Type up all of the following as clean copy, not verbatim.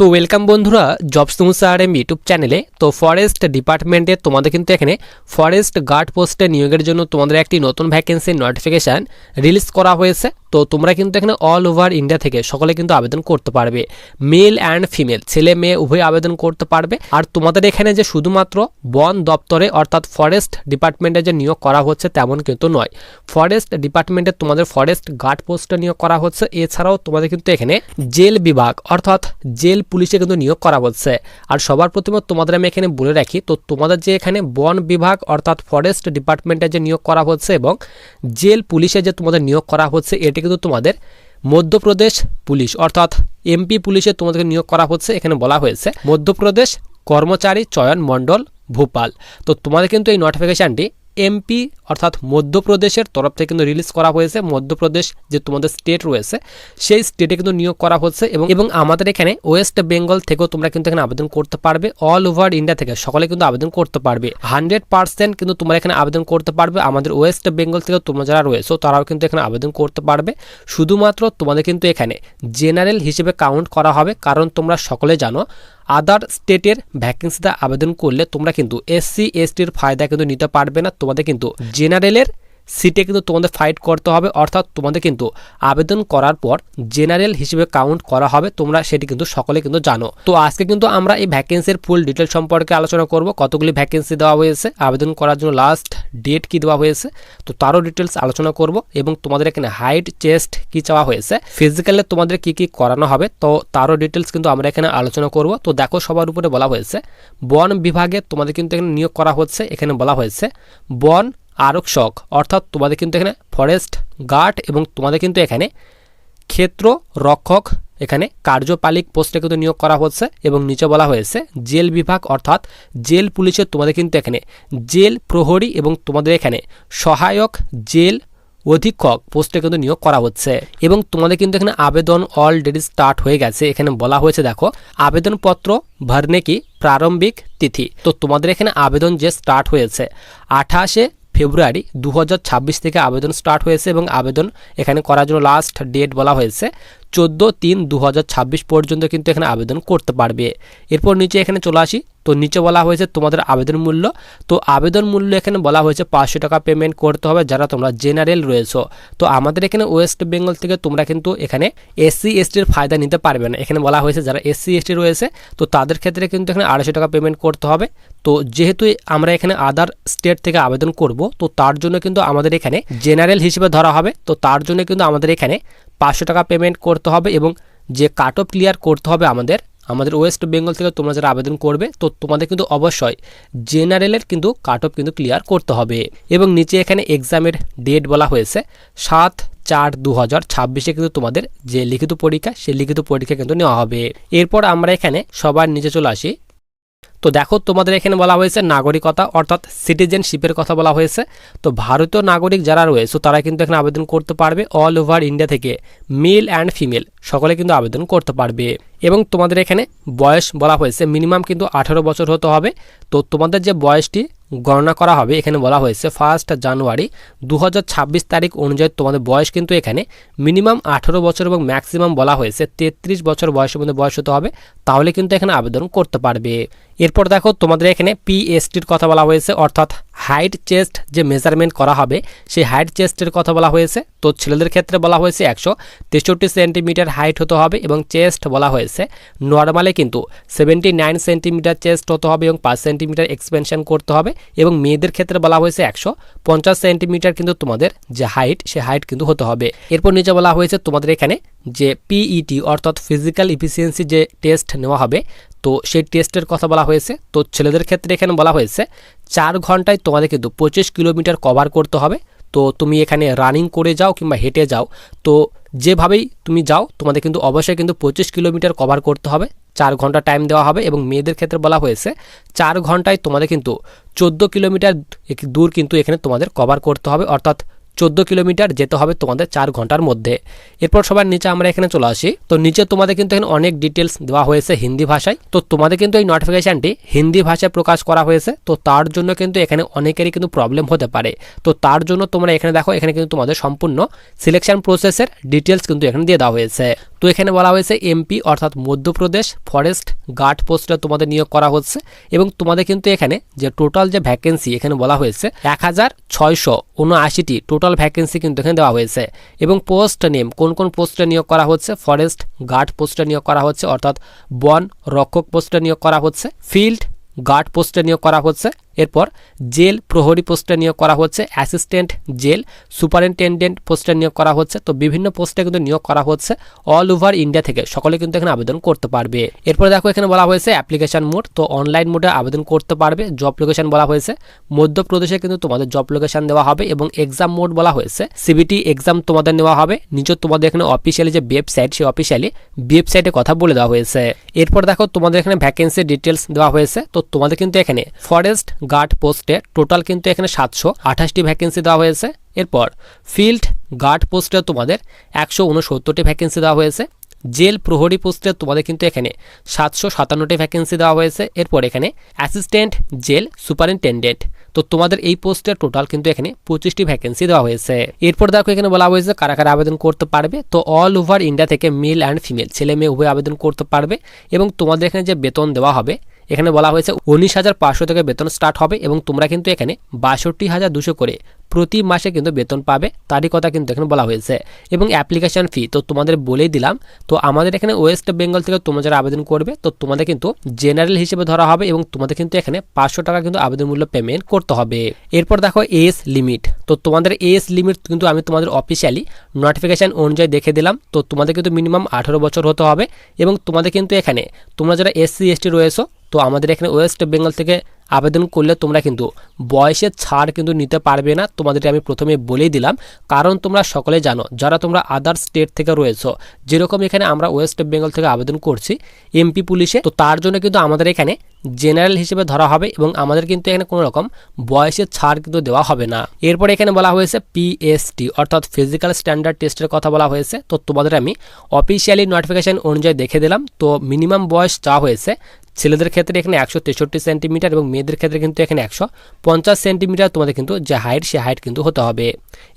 তো ওয়েলকাম বন্ধুরা জবস সমস্যা আর ইউটিউব চ্যানেলে। তো ফরেস্ট ডিপার্টমেন্টে তোমাদের কিন্তু এখানে ফরেস্ট গার্ড পোস্টে নিয়োগের জন্য তোমাদের একটি নতুন ভ্যাকেন্সির নোটিফিকেশান রিলিজ করা হয়েছে। তো তোমরা কিন্তু এখানে অল ওভার ইন্ডিয়া থেকে সকলে কিন্তু আবেদন করতে পারবে, মেল অ্যান্ড ফিমেল, ছেলে মেয়ে উভয় আবেদন করতে পারবে। আর তোমাদের এখানে যে শুধুমাত্র বন দপ্তরে অর্থাৎ ফরেস্ট ডিপার্টমেন্টে যে নিয়োগ করা হচ্ছে তেমন কিন্তু নয়। ফরেস্ট ডিপার্টমেন্টে তোমাদের ফরেস্ট গার্ড পোস্টে নিয়োগ করা হচ্ছে, এছাড়াও তোমাদের কিন্তু এখানে জেল বিভাগ অর্থাৎ জেল পুলিশে কিন্তু নিয়োগ করা হচ্ছে। আর সবার প্রথমে তোমাদের আমি এখানে বলে রাখি, তো তোমাদের যে এখানে বন বিভাগ অর্থাৎ ফরেস্ট ডিপার্টমেন্টে যে নিয়োগ করা হচ্ছে এবং জেল পুলিশে যে তোমাদের নিয়োগ করা হচ্ছে, এটি কিন্তু তোমাদের মধ্যপ্রদেশ পুলিশ অর্থাৎ এমপি পুলিশে তোমাদেরকে নিয়োগ করা হচ্ছে। এখানে বলা হয়েছে মধ্যপ্রদেশ কর্মচারী চয়ন মণ্ডল ভোপাল। তো তোমাদের কিন্তু এই নোটিফিকেশানটি এমপি অর্থাৎ মধ্যপ্রদেশের তরফ থেকে কিন্তু রিলিজ করা হয়েছে। মধ্যপ্রদেশ যে তোমাদের স্টেট রয়েছে সেই স্টেটে কিন্তু নিয়োগ করা হচ্ছে এবং আমাদের এখানে ওয়েস্ট বেঙ্গল থেকেও তোমরা কিন্তু এখানে আবেদন করতে পারবে। অল ওভার ইন্ডিয়া থেকে সকলে কিন্তু আবেদন করতে পারবে। 100% কিন্তু তোমরা এখানে আবেদন করতে পারবে। আমাদের ওয়েস্ট বেঙ্গল থেকে তোমরা যারা রয়েছে তারাও কিন্তু এখানে আবেদন করতে পারবে। শুধুমাত্র তোমাদের কিন্তু এখানে জেনারেল হিসেবে কাউন্ট করা হবে, কারণ তোমরা সকলে জানো আদার স্টেটের ভ্যাকেন্সিতে আবেদন করলে তোমরা কিন্তু এসসি এসটির ফায়দা কিন্তু নিতে পারবে না। তোমাদের কিন্তু জেনারেলের সিটে কিন্তু তোমাদের ফাইট করতে হবে, অর্থাৎ তোমাদের কিন্তু আবেদন করার পর জেনারেল হিসেবে কাউন্ট করা হবে। তোমরা সেটি কিন্তু সকলে কিন্তু জানো। তো আজকে কিন্তু আমরা এই ভ্যাকেন্সির ফুল ডিটেল সম্পর্কে আলোচনা করব। কতগুলি ভ্যাকেন্সি দেওয়া হয়েছে, আবেদন করার জন্য লাস্ট ডেট কি দেওয়া হয়েছে, তো তারও ডিটেলস আলোচনা করব এবং তোমাদের এখানে হাইট চেস্ট কি চাওয়া হয়েছে, ফিজিক্যালে তোমাদের কি কি করানো হবে, তো তারও ডিটেলস কিন্তু আমরা এখানে আলোচনা করব। তো দেখো সবার উপরে বলা হয়েছে বন বিভাগে তোমাদের কিন্তু এখানে নিয়োগ করা হচ্ছে। এখানে বলা হয়েছে বন আরক্ষক অর্থাৎ তোমাদের কিন্তু এখানে ফরেস্ট গার্ড এবং তোমাদের কিন্তু এখানে ক্ষেত্র রক্ষক এখানে কার্যপালিক পোস্টে কিন্তু নিয়োগ করা হচ্ছে। এবং নিচে বলা হয়েছে জেল বিভাগ অর্থাৎ জেল পুলিশের তোমাদের কিন্তু এখানে জেল প্রহরী এবং তোমাদের এখানে সহায়ক জেল অধীক্ষক পোস্টে কিন্তু নিয়োগ করা হচ্ছে। এবং তোমাদের কিন্তু এখানে আবেদন অলরেডি স্টার্ট হয়ে গেছে। এখানে বলা হয়েছে দেখো আবেদনপত্র ভরনে কি প্রারম্ভিক তিথি। তো তোমাদের এখানে আবেদন যে স্টার্ট হয়েছে 28 ফেব্রুয়ারি 2026 থেকে আবেদন স্টার্ট হয়েছে এবং আবেদন এখানে করার জন্য লাস্ট ডেট বলা হয়েছে 14/3/2026 পর্যন্ত কিন্তু এখানে আবেদন করতে পারবে। এরপর নিচে এখানে চলে আসি, তো নিচে বলা হয়েছে তোমাদের আবেদন মূল্য। তো আবেদন মূল্য এখানে বলা হয়েছে 500 টাকা পেমেন্ট করতে হবে যারা তোমরা জেনারেল রয়েছো। তো আমাদের এখানে ওয়েস্ট বেঙ্গল থেকে তোমরা কিন্তু এখানে এসসি এসটির ফায়দা নিতে পারবে না। এখানে বলা হয়েছে যারা এসসি এসটি রয়েছে তো তাদের ক্ষেত্রে কিন্তু এখানে 250 টাকা পেমেন্ট করতে হবে। তো যেহেতু আমরা এখানে আদার স্টেট থেকে আবেদন করব, তো তার জন্য কিন্তু আমাদের এখানে জেনারেল হিসেবে ধরা হবে। তো তার জন্য কিন্তু আমাদের এখানে 500 টাকা পেমেন্ট করতে হবে এবং যে কাট অফ ক্লিয়ার করতে হবে আমাদের ওয়েস্ট বেঙ্গল থেকে তোমরা যারা আবেদন করবে, তো তোমাদের কিন্তু অবশ্যই জেনারেলের কিন্তু কাট অফ কিন্তু ক্লিয়ার করতে হবে। এবং নিচে এখানে এক্সামের ডেট বলা হয়েছে 7/4/2026 কিন্তু তোমাদের যে লিখিত পরীক্ষা সেই লিখিত পরীক্ষা কিন্তু নেওয়া হবে। এরপর আমরা এখানে সবার নিচে চলে আসি। তো দেখো তোমাদের এখানে বলা হয়েছে নাগরিকতা অর্থাৎ সিটিজেনশিপের কথা বলা হয়েছে। তো ভারতীয় নাগরিক যারা রয়েছে তারা কিন্তু এখানে আবেদন করতে পারবে। অল ওভার ইন্ডিয়া থেকে মেল অ্যান্ড ফিমেল সকলে কিন্তু আবেদন করতে পারবে। এবং তোমাদের এখানে বয়স বলা হয়েছে মিনিমাম কিন্তু 18 বছর হতে হবে। তো তোমাদের যে বয়সটি গণনা করা হবে এখানে বলা হয়েছে 1 জানুয়ারি 2026 তারিখ অনুযায়ী তোমাদের বয়স কিন্তু এখানে মিনিমাম 18 বছর এবং ম্যাক্সিমাম বলা হয়েছে 33 বছর বয়সের মধ্যে বয়স হতে হবে, তাহলে কিন্তু এখানে আবেদন করতে পারবে। এরপর দেখো তোমাদের এখানে পিএসটির কথা বলা হয়েছে অর্থাৎ হাইট চেস্ট যে মেজারমেন্ট করা হবে সেই হাইট চেস্টের কথা বলা হয়েছে। তো ছেলেদের ক্ষেত্রে বলা হয়েছে 163 সেন্টিমিটার হাইট হতে হবে এবং চেস্ট বলা হয়েছে নর্মালে কিন্তু 79 সেন্টিমিটার চেস্ট হতে হবে এবং 5 সেন্টিমিটার এক্সপেনশন করতে হবে। এবং মেয়েদের ক্ষেত্রে বলা হয়েছে 150 সেন্টিমিটার কিন্তু তোমাদের যে হাইট সে হাইট কিন্তু হতে হবে। এরপর নিচে বলা হয়েছে তোমাদের এখানে যে পিইটি অর্থাৎ ফিজিক্যাল ইফিসিয়েন্সি যে টেস্ট নেওয়া হবে তো সেই টেস্টের কথা বলা হয়েছে। তো ছেলেদের ক্ষেত্রে এখানে বলা হয়েছে 4 ঘন্টায় তোমাদের কিন্তু 25 কিলোমিটার কভার করতে হবে। তো তুমি এখানে রানিং করে যাও কিংবা হেঁটে যাও, তো যেভাবেই তুমি যাও তোমাদের কিন্তু অবশ্যই কিন্তু 25 কিলোমিটার কভার করতে হবে। 4 ঘন্টা টাইম দেওয়া হবে। এবং মেয়েদের ক্ষেত্রে বলা হয়েছে 4 ঘন্টায় তোমাদের কিন্তু 14 কিলোমিটার দূর কিন্তু এখানে তোমাদের কভার করতে হবে, অর্থাৎ 14 কিলোমিটার যেতে হবে তোমাদের 4 ঘন্টার মধ্যে। এরপর সবার নিচে আমরা এখানে চলে আসি। তো নিচে তোমাদের কিন্তু এখানে অনেক ডিটেলস দেওয়া হয়েছে হিন্দি ভাষায়। তো তোমাদের কিন্তু এই নোটিফিকেশনটি হিন্দি ভাষায় প্রকাশ করা হয়েছে। তো তার জন্য কিন্তু এখানে অনেকেরই কিন্তু প্রবলেম হতে পারে। তো তার জন্য তোমরা এখানে দেখো এখানে কিন্তু তোমাদের সম্পূর্ণ সিলেকশন প্রসেসের ডিটেলস কিন্তু এখানে দিয়ে দেওয়া হয়েছে। তো তো এখানে বলা হয়েছে এমপি অর্থাৎ মধ্যপ্রদেশ ফরেস্ট গার্ড পোস্টে তোমাদের নিয়োগ করা হচ্ছে এবং তোমাদের কিন্তু এখানে যে টোটাল যে ভ্যাকেন্সি এখানে বলা হয়েছে 1679টি টোটাল ভ্যাকেন্সি কিন্তু এখানে দেওয়া হয়েছে এবং পোস্ট নেম কোন কোন পোস্টে নিয়োগ করা হচ্ছে ফরেস্ট গার্ড পোস্টে নিয়োগ করা হচ্ছে অর্থাৎ বন রক্ষক পোস্টে নিয়োগ করা হচ্ছে ফিল্ড গার্ড পোস্টে নিয়োগ করা হচ্ছে এরপর জেল প্রহরী পোস্টে নিয়োগ করা হচ্ছে অ্যাসিস্ট্যান্ট জেল সুপারিনটেন্ডেন্ট পোস্টে নিয়োগ করা হচ্ছে তো বিভিন্ন পোস্টে কিন্তু নিয়োগ করা হচ্ছে অল ওভার ইন্ডিয়া থেকে সকলে কিন্তু এখানে আবেদন করতে পারবে এরপর দেখো এখানে বলা হয়েছে অ্যাপ্লিকেশন মোড তো অনলাইন মোডে আবেদন করতে পারবে জব লোকেশন বলা হয়েছে মধ্যপ্রদেশে কিন্তু তোমাদের জব লোকেশন দেওয়া হবে এবং এক্সাম মোড বলা হয়েছে সিবিটি এক্সাম তোমাদের নেওয়া হবে নিজের তোমাদের এখানে অফিসিয়ালি যে ওয়েবসাইট সেই অফিসিয়ালি ওয়েবসাইটে কথা বলে দেওয়া হয়েছে এরপর দেখো তোমাদের এখানে ভ্যাকেন্সি ডিটেলস দেওয়া হয়েছে তো তোমাদের কিন্তু এখানে ফরেস্ট গার্ড পোস্টে টোটাল কিন্তু এখানে 728টি ভ্যাকেন্সি দেওয়া হয়েছে এরপর ফিল্ড গার্ড পোস্টে তোমাদের 169টি ভ্যাকেন্সি দেওয়া হয়েছে জেল প্রহরী পোস্টে তোমাদের কিন্তু এখানে 757টি ভ্যাকেন্সি দেওয়া হয়েছে এরপর এখানে অ্যাসিস্ট্যান্ট জেল সুপারিনটেন্ডেন্ট তো তোমাদের এই পোস্টের টোটাল কিন্তু এখানে 25টি ভ্যাকেন্সি দেওয়া হয়েছে এরপর দেখো এখানে বলা হয়েছে কারা কারা আবেদন করতে পারবে তো অল ওভার ইন্ডিয়া থেকে মেল অ্যান্ড ফিমেল ছেলে মেয়ে উভয় আবেদন করতে পারবে এবং তোমাদের এখানে যে বেতন দেওয়া হবে এখানে বলা হয়েছে 19,500 থেকে বেতন স্টার্ট হবে এবং তোমরা কিন্তু এখানে 62,200 করে প্রতি মাসে কিন্তু বেতন পাবে তারই কথা কিন্তু এখানে বলা হয়েছে এবং অ্যাপ্লিকেশন ফি তো তোমাদের বলেই দিলাম তো আমাদের এখানে ওয়েস্ট বেঙ্গল থেকে তোমরা যারা আবেদন করবে তো তোমাদের কিন্তু জেনারেল হিসেবে ধরা হবে এবং তোমাদের কিন্তু এখানে 500 টাকা কিন্তু আবেদন মূল্য পেমেন্ট করতে হবে এরপর দেখো এজ লিমিট তো তোমাদের এজ লিমিট কিন্তু আমি তোমাদের অফিসিয়ালি নোটিফিকেশন অনুযায়ী দেখে দিলাম তো তোমাদের কিন্তু মিনিমাম 18 বছর হতে হবে এবং তোমাদের কিন্তু এখানে তোমরা যারা এসসি এসটি রয়েছো তো আমাদের এখানে ওয়েস্ট বেঙ্গল থেকে আবেদন করলে তোমরা কিন্তু বয়সের ছাড় কিন্তু নিতে পারবে না তোমাদের আমি প্রথমে বলেই দিলাম কারণ তোমরা সকলে জানো যারা তোমরা আদার স্টেট থেকে রয়েছো যেরকম এখানে আমরা ওয়েস্ট বেঙ্গল থেকে আবেদন করছি এমপি পুলিশে তো তার জন্য কিন্তু আমাদের এখানে জেনারেল হিসেবে ধরা হবে এবং আমাদের কিন্তু এখানে কোনো রকম বয়সের ছাড় কিন্তু দেওয়া হবে না এরপর এখানে বলা হয়েছে পিএসটি অর্থাৎ ফিজিক্যাল স্ট্যান্ডার্ড টেস্টের কথা বলা হয়েছে তো তোমাদের আমি অফিসিয়ালি নোটিফিকেশন অনুযায়ী দেখে দিলাম তো মিনিমাম বয়স যা হয়েছে ছেলেদের ক্ষেত্রে এখানে 163 সেন্টিমিটার এবং মেয়েদের ক্ষেত্রে কিন্তু এখানে 150 সেন্টিমিটার তোমাদের কিন্তু যে হাইট সে হাইট কিন্তু হতে হবে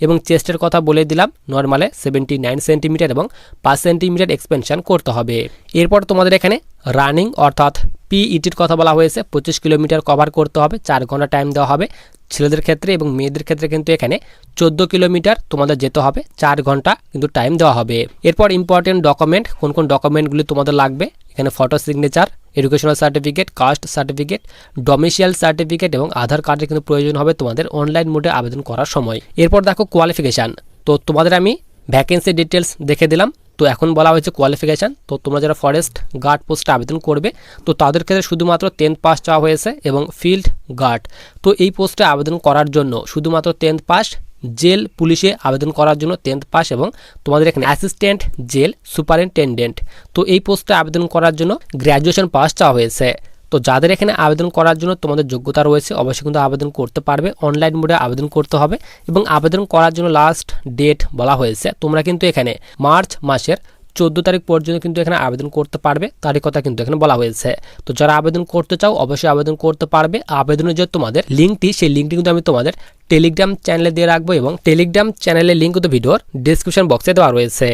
এবং চেস্টের কথা বলে দিলাম নর্মালে 79 সেন্টিমিটার এবং 5 সেন্টিমিটার এক্সপেনশন করতে হবে এরপর তোমাদের এখানে রানিং অর্থাৎ পিইটির কথা বলা হয়েছে 25 কিলোমিটার কভার করতে হবে 4 ঘন্টা টাইম দেওয়া হবে ছেলেদের ক্ষেত্রে এবং মেয়েদের ক্ষেত্রে কিন্তু এখানে 14 কিলোমিটার তোমাদের যেতে হবে 4 ঘন্টা কিন্তু টাইম দেওয়া হবে এরপর ইম্পর্টেন্ট ডকুমেন্ট কোন কোন ডকুমেন্টগুলি তোমাদের লাগবে এখানে photo signature educational certificate caste certificate domicile certificate এবং আধার কার্ডের কিন্তু প্রয়োজন হবে তোমাদের অনলাইন মোডে আবেদন করার সময় এরপর দেখো কোয়ালিফিকেশান তো তোমাদের আমি ভ্যাকেন্সি ডিটেলস দেখে দিলাম তো এখন বলা হয়েছে কোয়ালিফিকেশান তো তোমরা যারা ফরেস্ট গার্ড পোস্টে আবেদন করবে তো তাদের ক্ষেত্রে শুধুমাত্র 10th পাস চাওয়া হয়েছে এবং ফিল্ড গার্ড তো এই পোস্টে আবেদন করার জন্য শুধুমাত্র 10th পাস জেল পুলিশে আবেদন করার জন্য 10th পাস এবং তোমাদের এখানে অ্যাসিস্ট্যান্ট জেল সুপারিনটেন্ডেন্ট তো এই পোস্টে আবেদন করার জন্য গ্র্যাজুয়েশন পাস চাওয়া হয়েছে তো যাদের এখানে আবেদন করার জন্য তোমাদের যোগ্যতা রয়েছে অবশ্যই কিন্তু আবেদন করতে পারবে অনলাইন মোডে আবেদন করতে হবে এবং আবেদন করার জন্য লাস্ট ডেট বলা হয়েছে তোমরা কিন্তু এখানে মার্চ মাসের 14 তারিখ পর্যন্ত কিন্তু এখানে আবেদন করতে পারবে তারই কথা কিন্তু এখানে বলা হয়েছে তো যারা আবেদন করতে চাও অবশ্যই আবেদন করতে পারবে আবেদনের যে তোমাদের লিঙ্কটি সেই লিঙ্কটি কিন্তু আমি তোমাদের টেলিগ্রাম চ্যানেলে দিয়ে রাখবো এবং টেলিগ্রাম চ্যানেলের লিঙ্ক কিন্তু ভিডিওর ডেসক্রিপশন বক্সে দেওয়া রয়েছে